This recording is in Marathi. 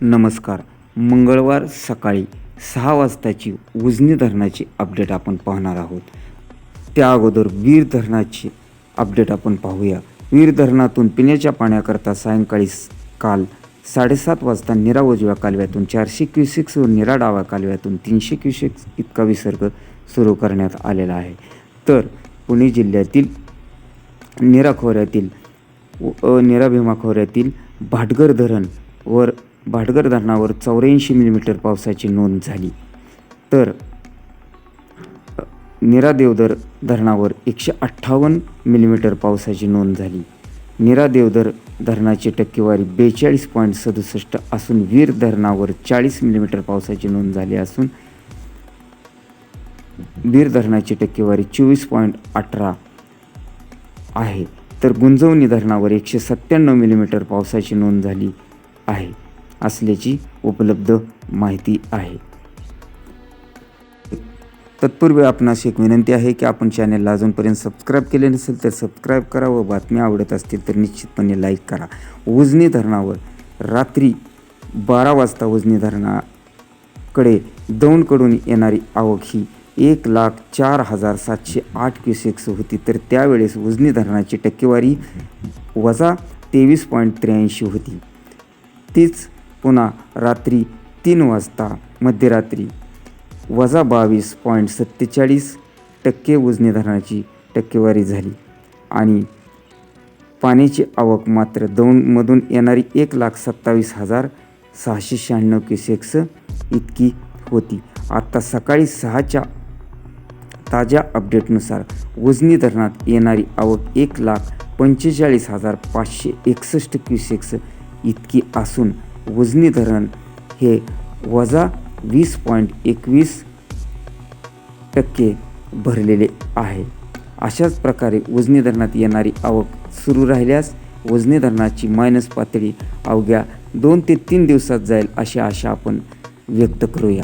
नमस्कार. मंगळवार सकाळी 6 वाजताची उजनी धरणाची अपडेट आपण पाहणार आहोत. त्या अगोदर वीर धरणाची अपडेट आपण पाहूया. वीर धरणातून पिण्याच्या पाण्याकरता सायंकाळी काल 7:30 वाजता नीरा उजव्या कालव्यातून 400 क्युसेक्स व नीरा डाव्या कालव्यातून 300 क्युसेक्स इतका विसर्ग सुरू करण्यात आलेला आहे. तर पुणे जिल्ह्यातील नीरा खोऱ्यातील नीरा भीमा खोऱ्यातील भाटघर धरणावर 84 मिलीमीटर पावसाची नोंद झाली. तर नीरा देवधर धरणावर 158 मिलीमीटर पावसाची नोंद झाली. नीरा देवधर धरणाची टक्केवारी 42.67 असून वीर धरणावर 40 मिलीमीटर पावसाची नोंद झाली असून वीर धरणाची टक्केवारी 24.18 आहे. तर गुंजवणी धरणावर 197 मिलीमीटर पावसाची नोंद झाली आहे असल्याची उपलब्ध माहिती आहे. तत्पूर्वी आपणास एक विनंती आहे की आपण चॅनलला अजूनपर्यंत सबस्क्राईब केले नसेल तर सबस्क्राईब करा व बातम्या आवडत असतील तर निश्चितपणे लाईक करा. उजनी धरणावर रात्री 12 वाजता उजनी धरणाकडे दौंडकडून येणारी आवक ही 1,04,708 क्युसेक्स होती. तर त्यावेळेस उजनी धरणाची टक्केवारी -23.83 होती. तीच पुन्हा रात्री 3 वाजता मध्यरात्री -22.47% उजनी धरणाची टक्केवारी झाली आणि पाण्याची आवक मात्र दौंडमधून येणारी 1,27,696 क्युसेक्स इतकी होती. आता सकाळी 6च्या ताज्या अपडेटनुसार उजनी धरणात येणारी आवक 1,45,561 क्युसेक्स इतकी असून उजनी धरण हे -20.21% भरलेले आहे. अशाच प्रकारे उजनी धरणात येणारी आवक सुरू राहिल्यास उजनी धरणाची मायनस पातळी अवघ्या 2 ते 3 दिवसात जाईल अशी आशा आपण व्यक्त करूया.